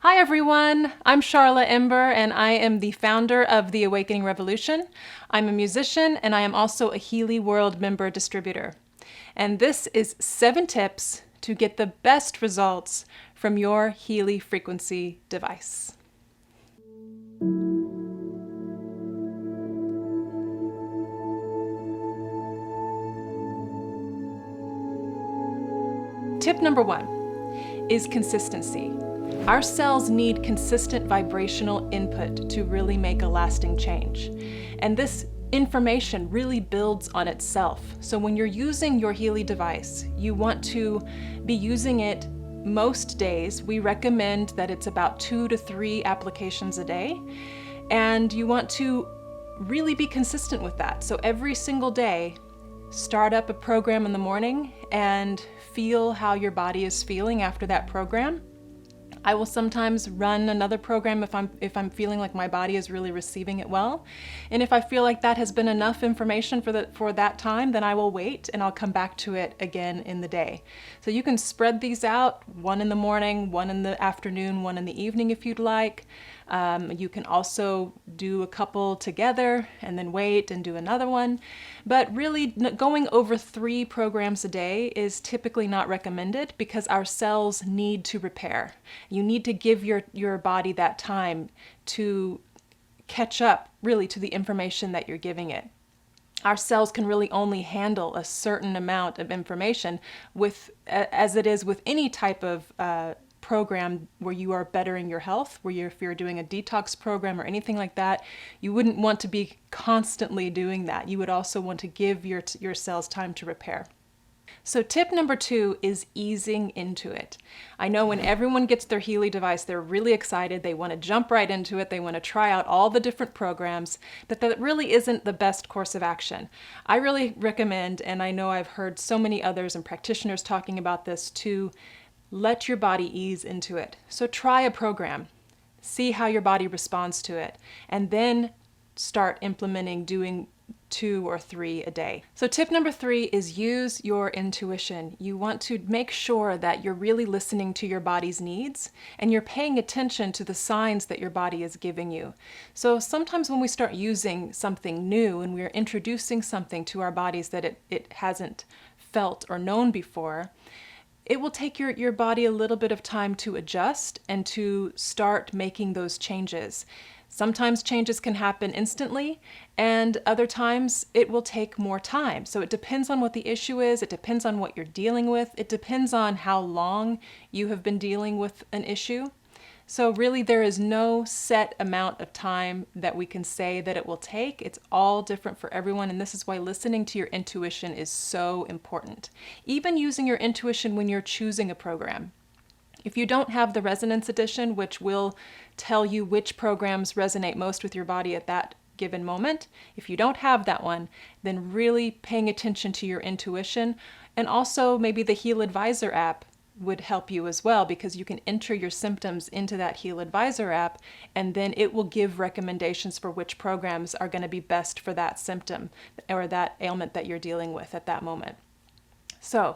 Hi everyone, I'm Charla Ember and I am the founder of The Awakening Revolution. I'm a musician and I am also a Healy World member distributor. And this is 7 tips to get the best results from your Healy frequency device. Tip number 1 is consistency. Our cells need consistent vibrational input to really make a lasting change. And this information really builds on itself. So when you're using your Healy device, you want to be using it most days. We recommend that it's about 2 to 3 applications a day. And you want to really be consistent with that. So every single day, start up a program in the morning and feel how your body is feeling after that program. I will sometimes run another program if I'm feeling like my body is really receiving it well. And if I feel like that has been enough information for that time, then I will wait and I'll come back to it again in the day. So you can spread these out, one in the morning, one in the afternoon, one in the evening if you'd like. You can also do a couple together and then wait and do another one. But really going over 3 programs a day is typically not recommended because our cells need to repair. You need to give your body that time to catch up really to the information that you're giving it. Our cells can really only handle a certain amount of information as it is with any type of program where you are bettering your health, if you're doing a detox program or anything like that, you wouldn't want to be constantly doing that. You would also want to give your cells time to repair. So tip number 2 is easing into it. I know when everyone gets their Healy device, they're really excited. They want to jump right into it. They want to try out all the different programs, but that really isn't the best course of action. I really recommend, and I know I've heard so many others and practitioners talking about this, to let your body ease into it. So try a program, see how your body responds to it, and then start implementing doing 2 or 3 a day. So tip number 3 is use your intuition. You want to make sure that you're really listening to your body's needs and you're paying attention to the signs that your body is giving you. So sometimes when we start using something new and we're introducing something to our bodies that it hasn't felt or known before, it will take your body a little bit of time to adjust and to start making those changes. Sometimes changes can happen instantly, and other times it will take more time. So it depends on what the issue is, it depends on what you're dealing with, it depends on how long you have been dealing with an issue. So really there is no set amount of time that we can say that it will take. It's all different for everyone, and this is why listening to your intuition is so important. Even using your intuition when you're choosing a program. If you don't have the Resonance Edition, which will tell you which programs resonate most with your body at that given moment, if you don't have that one, then really paying attention to your intuition, and also maybe the Heal Advisor app would help you as well, because you can enter your symptoms into that Heal Advisor app and then it will give recommendations for which programs are going to be best for that symptom or that ailment that you're dealing with at that moment. So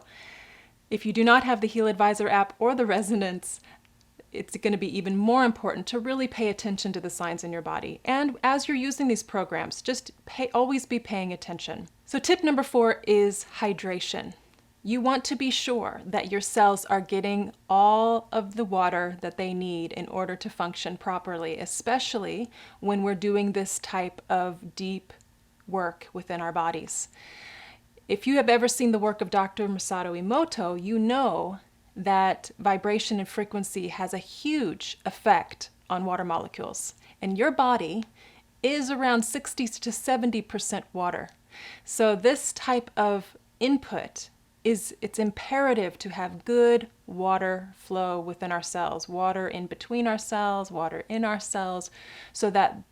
if you do not have the Heal Advisor app or the Resonance, it's going to be even more important to really pay attention to the signs in your body. And as you're using these programs, just always be paying attention. So tip number 4 is hydration. You want to be sure that your cells are getting all of the water that they need in order to function properly, especially when we're doing this type of deep work within our bodies. If you have ever seen the work of Dr. Masato Emoto, you know that vibration and frequency has a huge effect on water molecules. And your body is around 60 to 70% water. So this type of input it's imperative to have good water flow within our cells, water in between our cells, water in our cells, so that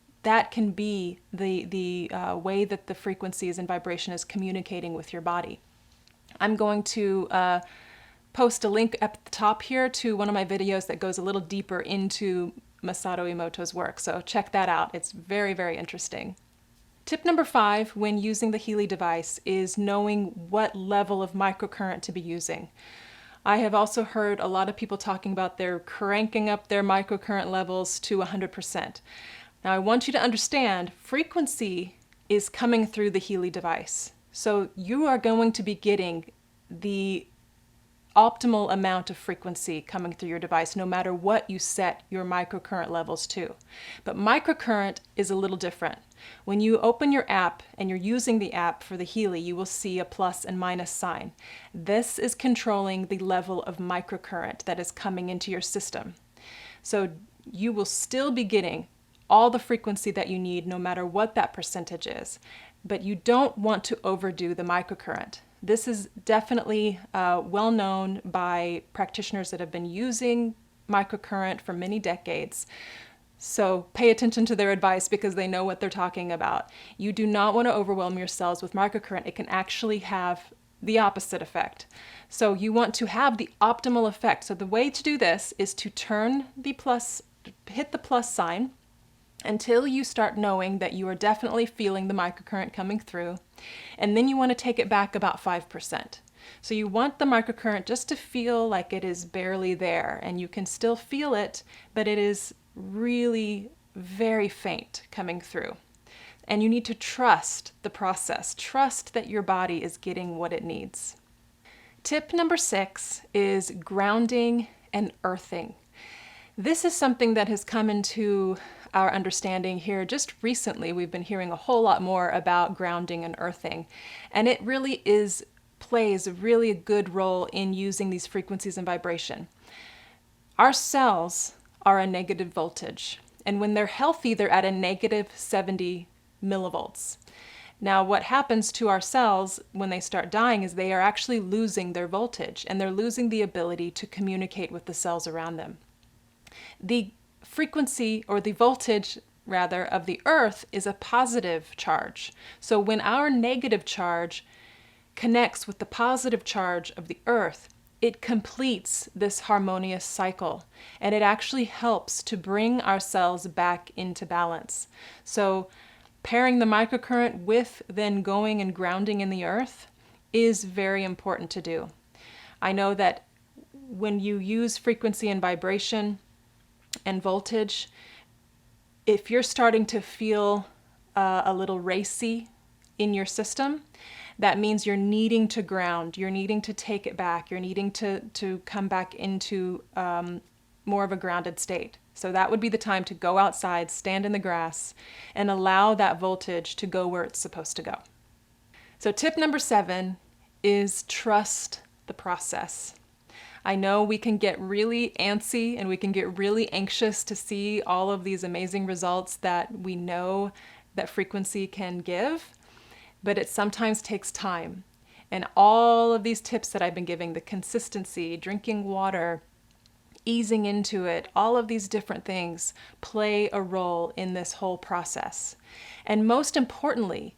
can be the way that the frequencies and vibration is communicating with your body. I'm going to post a link at the top here to one of my videos that goes a little deeper into Masato Emoto's work, so check that out. It's very, very interesting. Tip number 5 when using the Healy device is knowing what level of microcurrent to be using. I have also heard a lot of people talking about they're cranking up their microcurrent levels to 100%. Now I want you to understand frequency is coming through the Healy device. So you are going to be getting the optimal amount of frequency coming through your device no matter what you set your microcurrent levels to. But microcurrent is a little different. When you open your app and you're using the app for the Healy, you will see a plus and minus sign. This is controlling the level of microcurrent that is coming into your system. So you will still be getting all the frequency that you need no matter what that percentage is, but you don't want to overdo the microcurrent. This is definitely well known by practitioners that have been using microcurrent for many decades. So pay attention to their advice because they know what they're talking about. You do not want to overwhelm your cells with microcurrent. It can actually have the opposite effect. So you want to have the optimal effect. So the way to do this is to hit the plus sign until you start knowing that you are definitely feeling the microcurrent coming through. And then you want to take it back about 5%. So you want the microcurrent just to feel like it is barely there, and you can still feel it, but it is really very faint coming through. And you need to trust the process. Trust that your body is getting what it needs. Tip number 6 is grounding and earthing. This is something that has come into our understanding here just recently. We've been hearing a whole lot more about grounding and earthing, and it really plays a really good role in using these frequencies and vibration. Our cells are a negative voltage, and when they're healthy, they're at a negative 70 millivolts. Now, what happens to our cells when they start dying is they are actually losing their voltage, and they're losing the ability to communicate with the cells around them. The frequency, or the voltage rather, of the earth is a positive charge. So when our negative charge connects with the positive charge of the earth, it completes this harmonious cycle, and it actually helps to bring our cells back into balance. So pairing the microcurrent with then going and grounding in the earth is very important to do. I know that when you use frequency and vibration and voltage, if you're starting to feel a little racy in your system, that means you're needing to ground, you're needing to take it back, you're needing to come back into more of a grounded state. So that would be the time to go outside, stand in the grass, and allow that voltage to go where it's supposed to go. So tip number 7 is trust the process. I know we can get really antsy and we can get really anxious to see all of these amazing results that we know that frequency can give, but it sometimes takes time. And all of these tips that I've been giving, the consistency, drinking water, easing into it, all of these different things play a role in this whole process. And most importantly,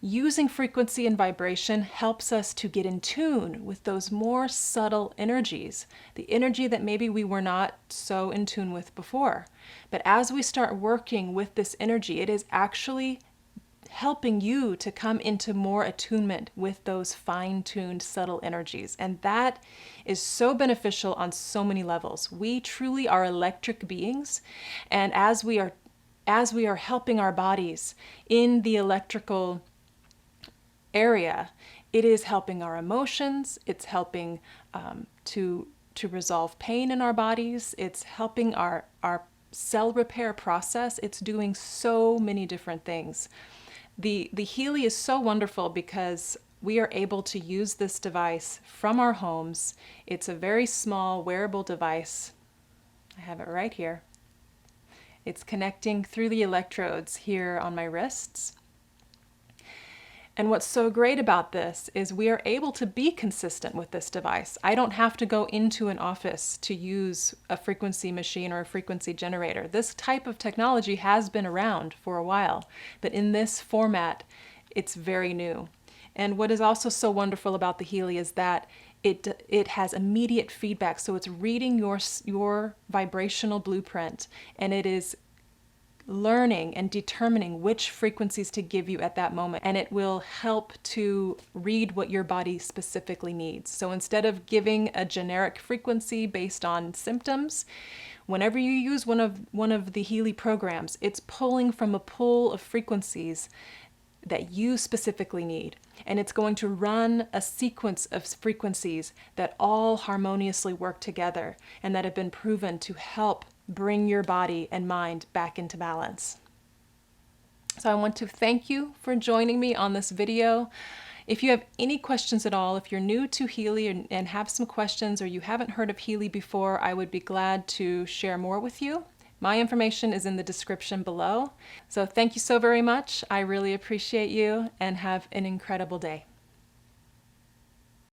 using frequency and vibration helps us to get in tune with those more subtle energies, the energy that maybe we were not so in tune with before. But as we start working with this energy, it is actually helping you to come into more attunement with those fine-tuned subtle energies. And that is so beneficial on so many levels. We truly are electric beings, and as we are helping our bodies in the electrical area, it is helping our emotions, it's helping to resolve pain in our bodies, it's helping our cell repair process, it's doing so many different things. The Healy is so wonderful because we are able to use this device from our homes. It's a very small wearable device. I have it right here. It's connecting through the electrodes here on my wrists. And what's so great about this is we are able to be consistent with this device. I don't have to go into an office to use a frequency machine or a frequency generator. This type of technology has been around for a while, but in this format, it's very new. And what is also so wonderful about the Healy is that it has immediate feedback. So it's reading your vibrational blueprint, and it is learning and determining which frequencies to give you at that moment, and it will help to read what your body specifically needs. So instead of giving a generic frequency based on symptoms, whenever you use one of the Healy programs, it's pulling from a pool of frequencies that you specifically need. And it's going to run a sequence of frequencies that all harmoniously work together and that have been proven to help bring your body and mind back into balance. So I want to thank you for joining me on this video. If you have any questions at all, if you're new to Healy and have some questions, or you haven't heard of Healy before, I would be glad to share more with you. My information is in the description below. So thank you so very much. I really appreciate you, and have an incredible day.